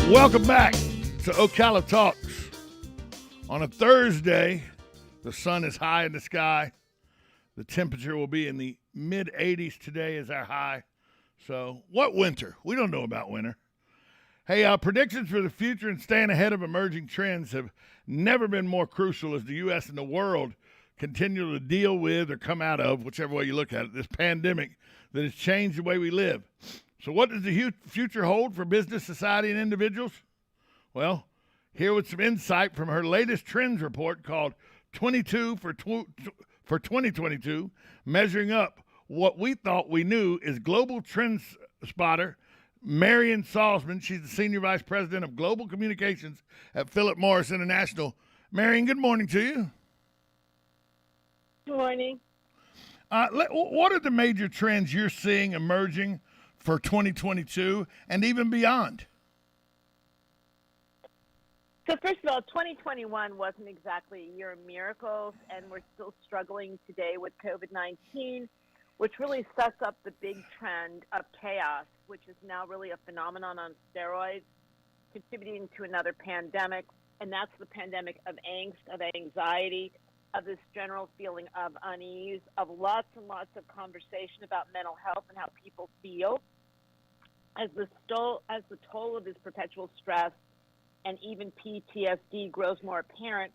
Welcome back to Ocala Talks. On a Thursday, the sun is high in the sky. The temperature will be in the mid-80s today as our high. So, what winter? We don't know about winter. Hey, predictions for the future and staying ahead of emerging trends have never been more crucial as the U.S. and the world continue to deal with or come out of, whichever way you look at it, this pandemic that has changed the way we live. So what does the future hold for business, society, and individuals? Well, here with some insight from her latest trends report called 22 for 2022, measuring up what we thought we knew, is global trend spotter Marian Salzman. She's the Senior Vice President of Global Communications at Philip Morris International. Marian, good morning to you. Good morning. What are the major trends you're seeing emerging for 2022 and even beyond? So first of all, 2021 wasn't exactly a year of miracles, and we're still struggling today with COVID-19, which really sets up the big trend of chaos, which is now really a phenomenon on steroids, contributing to another pandemic, and that's the pandemic of angst, of anxiety, of this general feeling of unease, of lots and lots of conversation about mental health and how people feel. As the toll of this perpetual stress and even PTSD grows more apparent,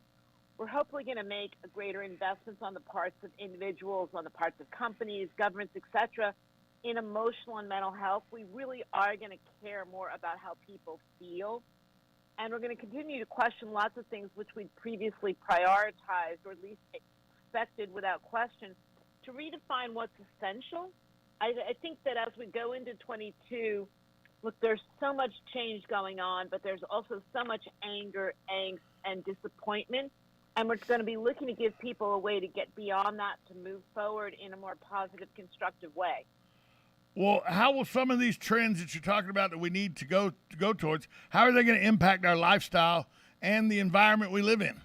we're hopefully going to make a greater investments on the parts of individuals, on the parts of companies, governments, etc., in emotional and mental health. We really are going to care more about how people feel. And we're going to continue to question lots of things which we'd previously prioritized, or at least expected without question, to redefine what's essential. I think that as we go into 22, look, there's so much change going on, but there's also so much anger, angst, and disappointment. And we're going to be looking to give people a way to get beyond that, to move forward in a more positive, constructive way. Well, how will some of these trends that you're talking about that we need to go towards, how are they going to impact our lifestyle and the environment we live in?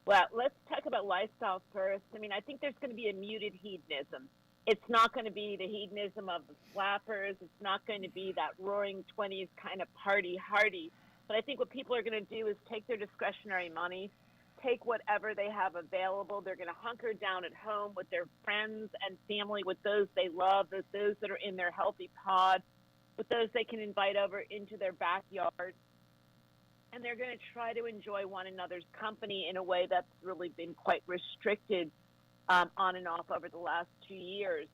Well, let's talk about lifestyle first. I mean, I think there's going to be a muted hedonism. It's not going to be the hedonism of the flappers. It's not going to be that roaring 20s kind of party hardy. But I think what people are going to do is take their discretionary money, take whatever they have available. They're going to hunker down at home with their friends and family, with those they love, with those that are in their healthy pod, with those they can invite over into their backyard. And they're going to try to enjoy one another's company in a way that's really been quite restricted on and off over the last 2 years.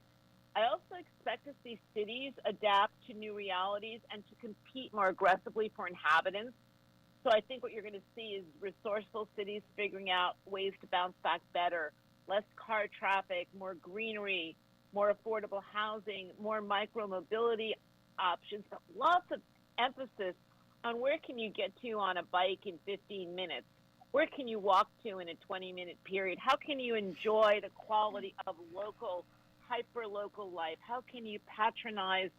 I also expect to see cities adapt to new realities and to compete more aggressively for inhabitants. So I think what you're going to see is resourceful cities figuring out ways to bounce back better, less car traffic, more greenery, more affordable housing, more micro-mobility options, but lots of emphasis on where can you get to on a bike in 15 minutes? Where can you walk to in a 20-minute period? How can you enjoy the quality of local, hyper-local life? How can you patronize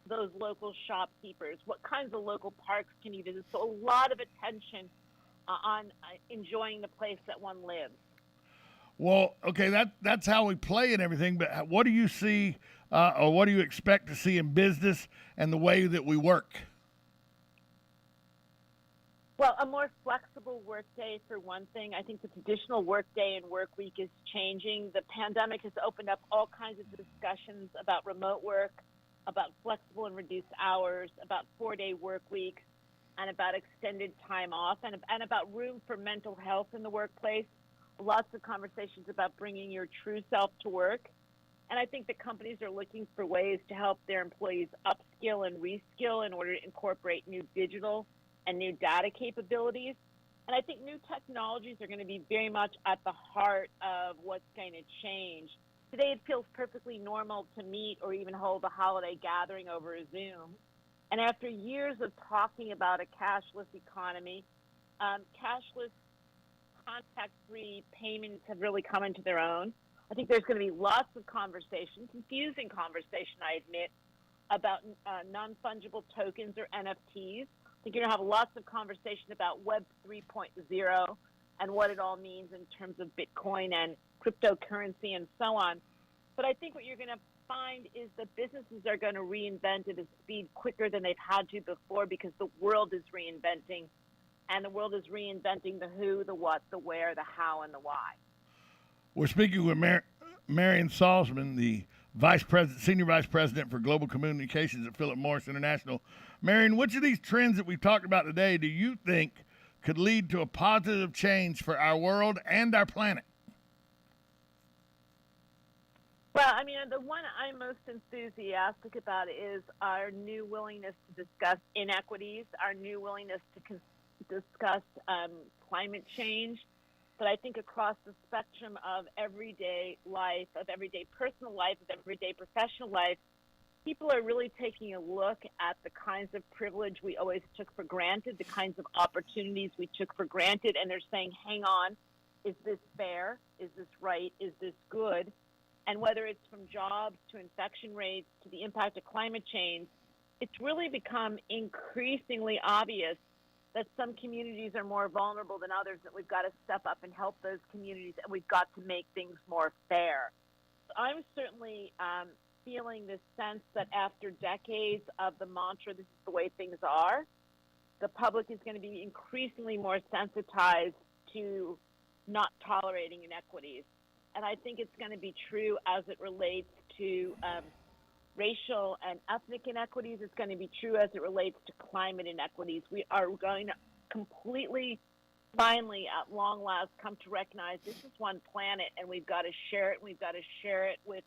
those local shopkeepers? What kinds of local parks can you visit? So a lot of attention on enjoying the place that one lives. Well, okay, that's how we play and everything, but what do you see or what do you expect to see in business and the way that we work? Well, a more flexible workday for one thing. I think the traditional workday and work week is changing. The pandemic has opened up all kinds of discussions about remote work, about flexible and reduced hours, about 4-day work weeks, and about extended time off, and about room for mental health in the workplace. Lots of conversations about bringing your true self to work. And I think that companies are looking for ways to help their employees upskill and reskill in order to incorporate new digital and new data capabilities. And I think new technologies are going to be very much at the heart of what's going to change. Today, it feels perfectly normal to meet or even hold a holiday gathering over a Zoom. And after years of talking about a cashless economy, cashless, contact-free payments have really come into their own. I think there's going to be lots of conversation, confusing conversation, I admit, about non-fungible tokens or NFTs. I think you're going to have lots of conversation about Web 3.0 and what it all means in terms of Bitcoin and cryptocurrency and so on. But I think what you're going to find is that businesses are going to reinvent at a speed quicker than they've had to before because the world is reinventing, and the world is reinventing the who, the what, the where, the how, and the why. We're speaking with Marian Salzman, the Senior Vice President for Global Communications at Philip Morris International. Marian, which of these trends that we've talked about today do you think could lead to a positive change for our world and our planet? Well, I mean, the one I'm most enthusiastic about is our new willingness to discuss inequities, our new willingness to discuss climate change. But I think across the spectrum of everyday life, of everyday personal life, of everyday professional life, people are really taking a look at the kinds of privilege we always took for granted, the kinds of opportunities we took for granted, and they're saying, hang on, is this fair? Is this right? Is this good? And whether it's from jobs to infection rates to the impact of climate change, it's really become increasingly obvious that some communities are more vulnerable than others, that we've got to step up and help those communities, and we've got to make things more fair. I'm certainly feeling this sense that after decades of the mantra, this is the way things are, the public is going to be increasingly more sensitized to not tolerating inequities. And I think it's going to be true as it relates to racial and ethnic inequities. It's going to be true as it relates to climate inequities. We are going to completely, finally, at long last, come to recognize this is one planet, and we've got to share it. We've got to share it with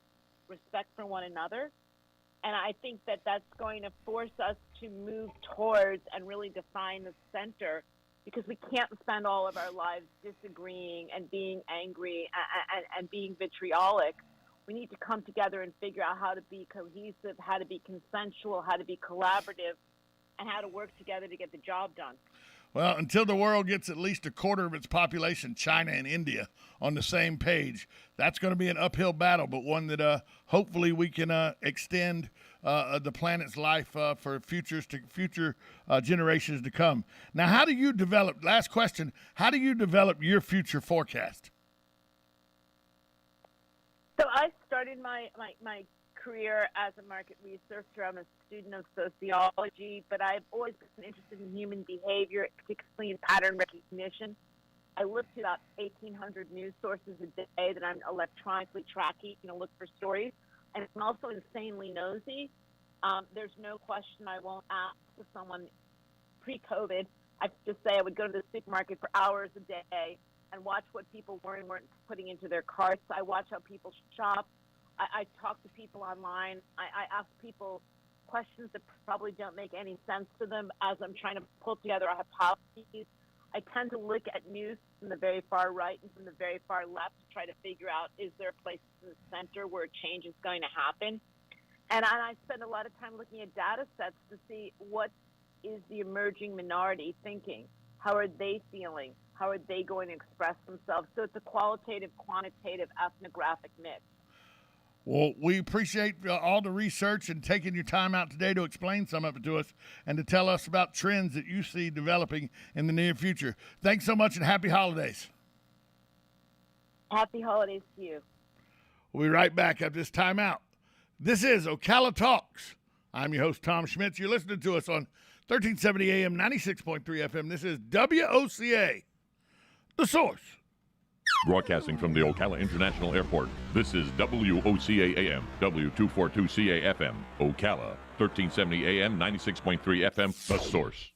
respect for one another. And I think that that's going to force us to move towards and really define the center, because we can't spend all of our lives disagreeing and being angry and being vitriolic. We need to come together and figure out how to be cohesive, how to be consensual, how to be collaborative, and how to work together to get the job done. Well, until the world gets at least a quarter of its population, China and India, on the same page, that's going to be an uphill battle, but one that hopefully we can extend the planet's life for future generations to come. Now, how do you develop, last question, how do you develop your future forecast? So I started my career as a market researcher. I'm a student of sociology, but I've always been interested in human behavior, particularly in pattern recognition. I look to about 1,800 news sources a day that I'm electronically tracking, look for stories. And I'm also insanely nosy. There's no question I won't ask someone pre-COVID. I just say I would go to the supermarket for hours a day and watch what people were and weren't putting into their carts. I watch how people shop. I talk to people online. I ask people questions that probably don't make any sense to them as I'm trying to pull together a hypothesis. I tend to look at news from the very far right and from the very far left to try to figure out, is there a place in the center where change is going to happen? And I spend a lot of time looking at data sets to see what is the emerging minority thinking. How are they feeling? How are they going to express themselves? So it's a qualitative, quantitative, ethnographic mix. Well, we appreciate all the research and taking your time out today to explain some of it to us and to tell us about trends that you see developing in the near future. Thanks so much and happy holidays. Happy holidays to you. We'll be right back after this timeout. This is Ocala Talks. I'm your host, Tom Schmitz. You're listening to us on 1370 AM, 96.3 FM. This is WOCA, The Source. Broadcasting from the Ocala International Airport, this is WOCA AM, W242CA FM, Ocala, 1370 AM, 96.3 FM, The Source.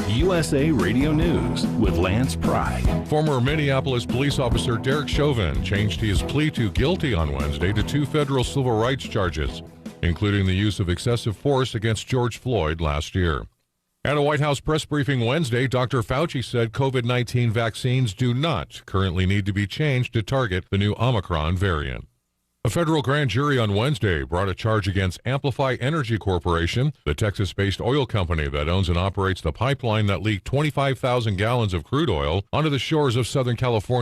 USA Radio News with Lance Pry. Former Minneapolis police officer Derek Chauvin changed his plea to guilty on Wednesday to 2 federal civil rights charges, including the use of excessive force against George Floyd last year. At a White House press briefing Wednesday, Dr. Fauci said COVID-19 vaccines do not currently need to be changed to target the new Omicron variant. A federal grand jury on Wednesday brought a charge against Amplify Energy Corporation, the Texas-based oil company that owns and operates the pipeline that leaked 25,000 gallons of crude oil onto the shores of Southern California.